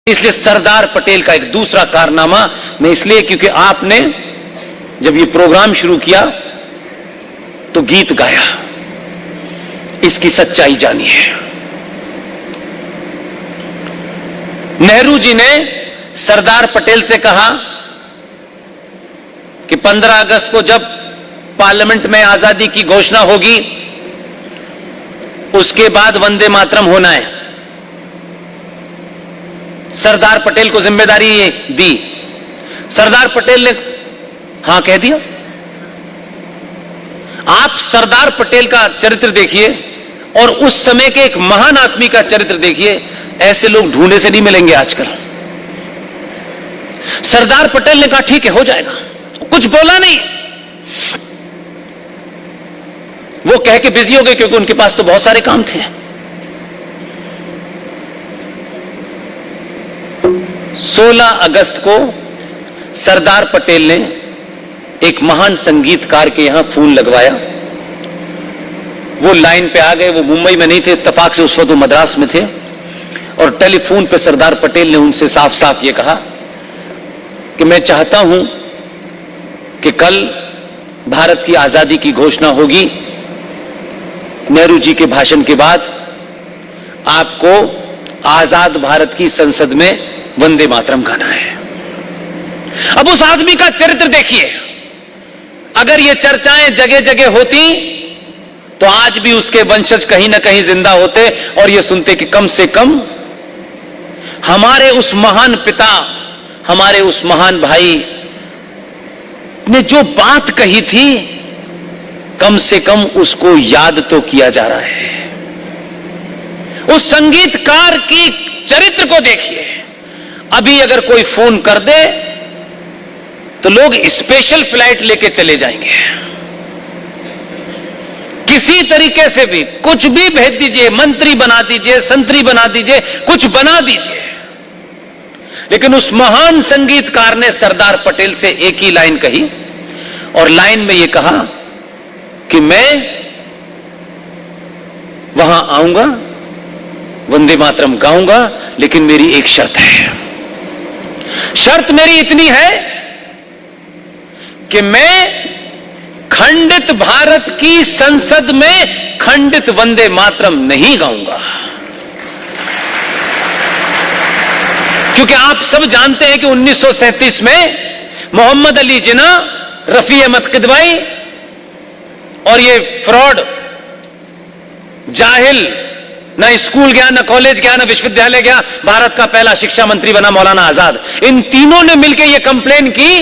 इसलिए सरदार पटेल का एक दूसरा कारनामा मैं इसलिए क्योंकि आपने जब ये प्रोग्राम शुरू किया तो गीत गाया, इसकी सच्चाई जानिए। नेहरू जी ने सरदार पटेल से कहा कि 15 अगस्त को जब पार्लियामेंट में आजादी की घोषणा होगी उसके बाद वंदे मातरम होना है। सरदार पटेल को जिम्मेदारी ये दी, सरदार पटेल ने हां कह दिया। आप सरदार पटेल का चरित्र देखिए और उस समय के एक महान आदमी का चरित्र देखिए, ऐसे लोग ढूंढे से नहीं मिलेंगे आजकल। सरदार पटेल ने कहा ठीक है हो जाएगा, कुछ बोला नहीं, वो कह के बिजी हो गए क्योंकि उनके पास तो बहुत सारे काम थे। 16 अगस्त को सरदार पटेल ने एक महान संगीतकार के यहां फूल लगवाया। वो लाइन पे आ गए, वो मुंबई में नहीं थे, इत्तेफाक से उस वक्त वो मद्रास में थे, और टेलीफोन पे सरदार पटेल ने उनसे साफ साफ ये कहा कि मैं चाहता हूं कि कल भारत की आजादी की घोषणा होगी, नेहरू जी के भाषण के बाद आपको आजाद भारत की संसद में वंदे मातरम गाना है। अब उस आदमी का चरित्र देखिए, अगर ये चर्चाएं जगह जगह होती तो आज भी उसके वंशज कहीं ना कहीं जिंदा होते और ये सुनते कि कम से कम हमारे उस महान पिता, हमारे उस महान भाई ने जो बात कही थी कम से कम उसको याद तो किया जा रहा है। उस संगीतकार की चरित्र को देखिए, अभी अगर कोई फोन कर दे तो लोग स्पेशल फ्लाइट लेके चले जाएंगे, किसी तरीके से भी कुछ भी भेज दीजिए, मंत्री बना दीजिए, संतरी बना दीजिए, कुछ बना दीजिए। लेकिन उस महान संगीतकार ने सरदार पटेल से एक ही लाइन कही, और लाइन में यह कहा कि मैं वहां आऊंगा, वंदे मातरम गाऊंगा, लेकिन मेरी एक शर्त है। शर्त मेरी इतनी है कि मैं खंडित भारत की संसद में खंडित वंदे मातरम नहीं गाऊंगा। क्योंकि आप सब जानते हैं कि 1937 में मोहम्मद अली जिन्ना, रफी अहमद किदवाई और ये फ्रॉड जाहिल, ना स्कूल गया, ना कॉलेज गया, ना विश्वविद्यालय गया, भारत का पहला शिक्षा मंत्री बना मौलाना आजाद। इन तीनों ने मिलकर यह कंप्लेन की,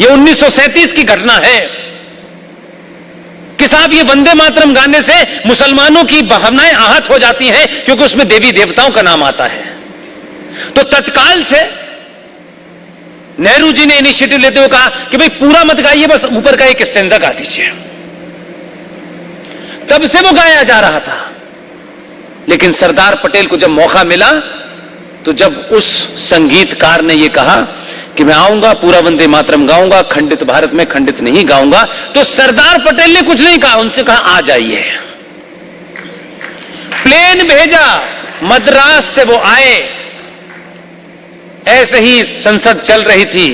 यह 1937 की घटना है कि साहब ये वंदे मातरम गाने से मुसलमानों की भावनाएं आहत हो जाती हैं क्योंकि उसमें देवी देवताओं का नाम आता है। तो तत्काल से नेहरू जी ने इनिशिएटिव लेते हुए कहा कि भाई पूरा मत गाइए, बस ऊपर का एक स्टेंजा गा दीजिए। तब से वो गाया जा रहा था। लेकिन सरदार पटेल को जब मौका मिला तो जब उस संगीतकार ने यह कहा कि मैं आऊंगा, पूरा वंदे मातरम गाऊंगा, खंडित भारत में खंडित नहीं गाऊंगा, तो सरदार पटेल ने कुछ नहीं कहा, उनसे कहा आ जाइए। प्लेन भेजा, मद्रास से वो आए। ऐसे ही संसद चल रही थी।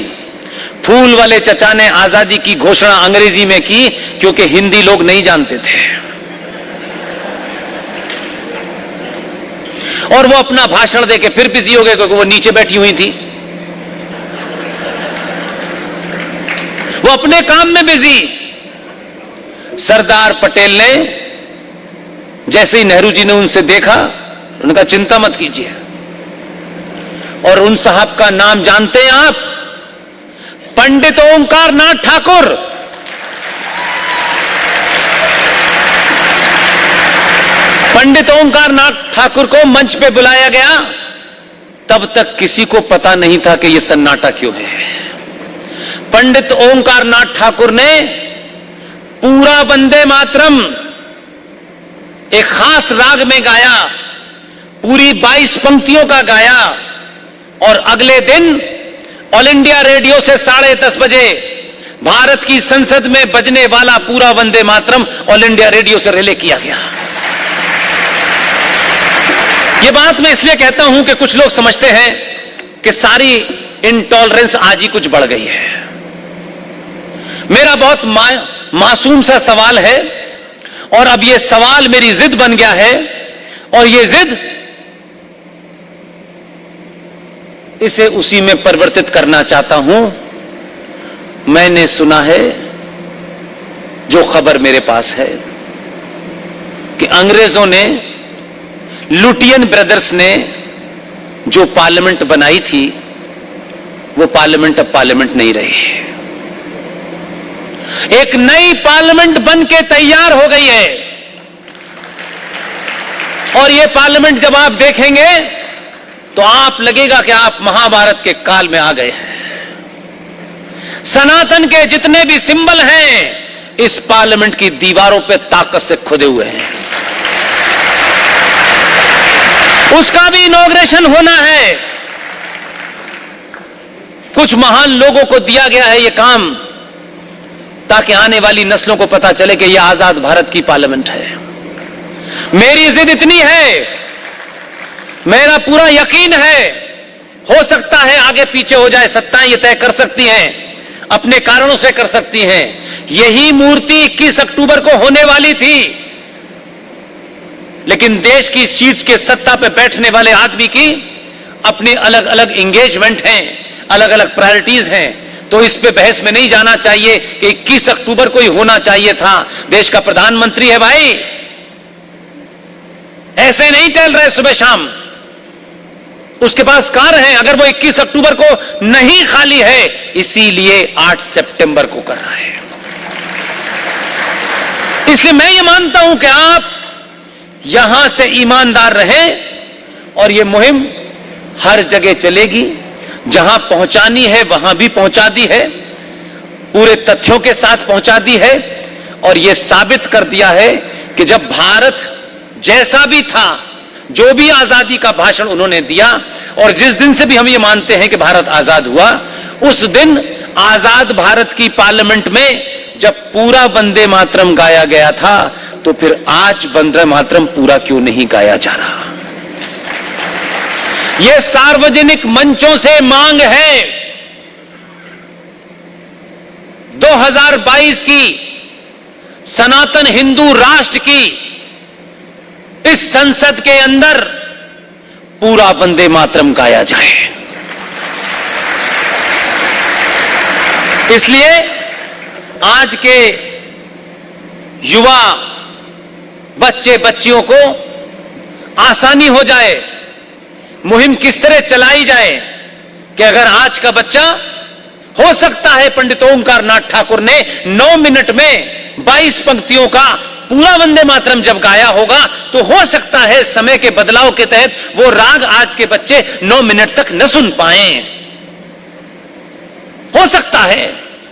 फूल वाले चचा ने आजादी की घोषणा अंग्रेजी में की क्योंकि हिंदी लोग नहीं जानते थे, और वो अपना भाषण देके फिर बिजी हो गए क्योंकि वो नीचे बैठी हुई थी, वो अपने काम में बिजी। सरदार पटेल ने जैसे ही नेहरू जी ने उनसे देखा, उन्होंने कहा चिंता मत कीजिए। और उन साहब का नाम जानते हैं आप? पंडित ओंकार नाथ ठाकुर। पंडित ओंकार नाथ ठाकुर को मंच पे बुलाया गया, तब तक किसी को पता नहीं था कि यह सन्नाटा क्यों है। पंडित ओंकार नाथ ठाकुर ने पूरा वंदे मातरम एक खास राग में गाया, पूरी 22 पंक्तियों का गाया, और अगले दिन ऑल इंडिया रेडियो से 10:30 बजे भारत की संसद में बजने वाला पूरा Vande Mataram all India radio से रिले किया गया। यह बात मैं इसलिए कहता हूं कि कुछ लोग समझते हैं कि सारी इंटॉलरेंस आज ही कुछ बढ़ गई है। मेरा बहुत मासूम सा सवाल है और अब यह सवाल मेरी जिद बन गया है और यह जिद इसे उसी में परिवर्तित करना चाहता हूं। मैंने सुना है, जो खबर मेरे पास है, कि अंग्रेजों ने, लुटियन ब्रदर्स ने जो पार्लियामेंट बनाई थी वो पार्लियामेंट अब पार्लियामेंट नहीं रही। एक नई पार्लियामेंट बन के तैयार हो गई है और यह पार्लियामेंट जब आप देखेंगे तो आप लगेगा कि आप महाभारत के काल में आ गए हैं। सनातन के जितने भी सिंबल हैं इस पार्लियामेंट की दीवारों पे ताकत से खुदे हुए हैं। उसका भी इनॉग्रेशन होना है। कुछ महान लोगों को दिया गया है यह काम ताकि आने वाली नस्लों को पता चले कि यह आजाद भारत की पार्लियामेंट है। मेरी जिद इतनी है, मेरा पूरा यकीन है, हो सकता है आगे पीछे हो जाए, सत्ताएं ये तय कर सकती हैं, अपने कारणों से कर सकती हैं। यही मूर्ति 21 अक्टूबर को होने वाली थी, लेकिन देश की सीट्स के सत्ता पे बैठने वाले आदमी की अपनी अलग अलग एंगेजमेंट हैं, अलग अलग प्रायोरिटीज हैं। तो इस पे बहस में नहीं जाना चाहिए कि 21 अक्टूबर को ही होना चाहिए था। देश का प्रधानमंत्री है भाई, ऐसे नहीं टहल रहे सुबह शाम। उसके पास कार है, अगर वो 21 अक्टूबर को नहीं खाली है इसीलिए 8 सितंबर को कर रहा है। इसलिए मैं ये मानता हूं कि आप यहां से ईमानदार रहें और ये मुहिम हर जगह चलेगी। जहां पहुंचानी है वहां भी पहुंचा दी है, पूरे तथ्यों के साथ पहुंचा दी है और यह साबित कर दिया है कि जब भारत जैसा भी था, जो भी आजादी का भाषण उन्होंने दिया और जिस दिन से भी हम ये मानते हैं कि भारत आजाद हुआ, उस दिन आजाद भारत की पार्लियामेंट में जब पूरा वंदे मातरम गाया गया था, तो फिर आज वंदे मातरम पूरा क्यों नहीं गाया जा रहा? यह सार्वजनिक मंचों से मांग है। 2022 की सनातन हिंदू राष्ट्र की इस संसद के अंदर पूरा वंदे मातरम गाया जाए। इसलिए आज के युवा बच्चे बच्चियों को आसानी हो जाए, मुहिम किस तरह चलाई जाए कि अगर आज का बच्चा, हो सकता है पंडित ओंकार नाथ ठाकुर ने 9 मिनट में 22 पंक्तियों का पूरा वंदे मातरम जब गाया होगा, तो हो सकता है समय के बदलाव के तहत वो राग आज के बच्चे 9 मिनट तक न सुन पाए। हो सकता है,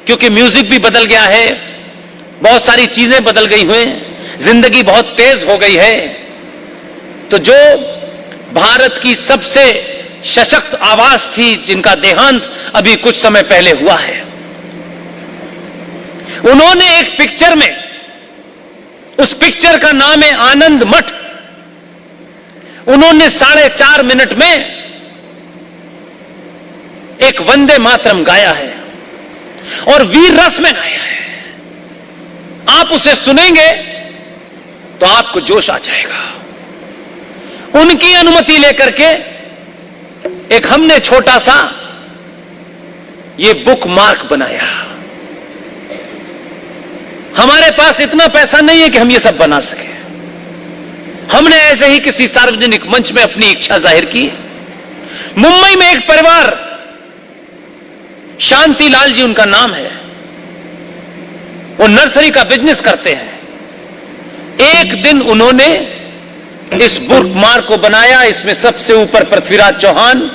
क्योंकि म्यूजिक भी बदल गया है, बहुत सारी चीजें बदल गई हुई, जिंदगी बहुत तेज हो गई है। तो जो भारत की सबसे सशक्त आवाज थी, जिनका देहांत अभी कुछ समय पहले हुआ है, उन्होंने एक पिक्चर में, उस पिक्चर का नाम है आनंद मठ, उन्होंने 4.5 मिनट में एक वंदे मातरम गाया है और वीर रस में गाया है। आप उसे सुनेंगे तो आपको जोश आ जाएगा। उनकी अनुमति लेकर के एक हमने छोटा सा ये बुक मार्क बनाया। हमारे पास इतना पैसा नहीं है कि हम ये सब बना सके। हमने ऐसे ही किसी सार्वजनिक मंच में अपनी इच्छा जाहिर की। मुंबई में एक परिवार, शांति लाल जी उनका नाम है, वो नर्सरी का बिजनेस करते हैं। एक दिन उन्होंने इस बुक मार्क को बनाया। इसमें सबसे ऊपर पृथ्वीराज चौहान,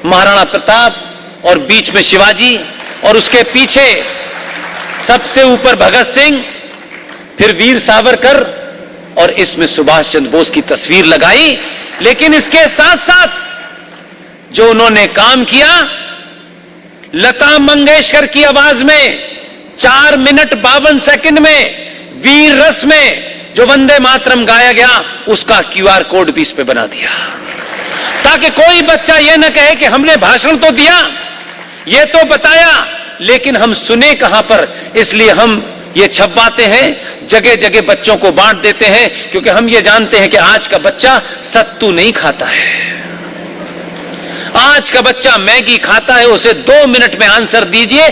महाराणा प्रताप और बीच में शिवाजी और उसके पीछे सबसे ऊपर भगत सिंह, फिर वीर सावरकर और इसमें सुभाष चंद्र बोस की तस्वीर लगाई। लेकिन इसके साथ साथ जो उन्होंने काम किया, लता मंगेशकर की आवाज में 4 मिनट 52 सेकंड में वीर रस में जो वंदे मातरम गाया गया, उसका QR कोड भी इस पे बना दिया। ताकि कोई बच्चा यह न कहे कि हमने भाषण तो दिया, ये तो बताया, लेकिन हम सुने कहां पर। इसलिए हम ये छपवाते हैं, जगह जगह बच्चों को बांट देते हैं, क्योंकि हम ये जानते हैं कि आज का बच्चा सत्तू नहीं खाता है, आज का बच्चा मैगी खाता है। उसे 2 मिनट में आंसर दीजिए,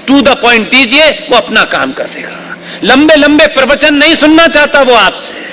टू द पॉइंट दीजिए, वो अपना काम कर देगा। लंबे लंबे प्रवचन नहीं सुनना चाहता वो आपसे।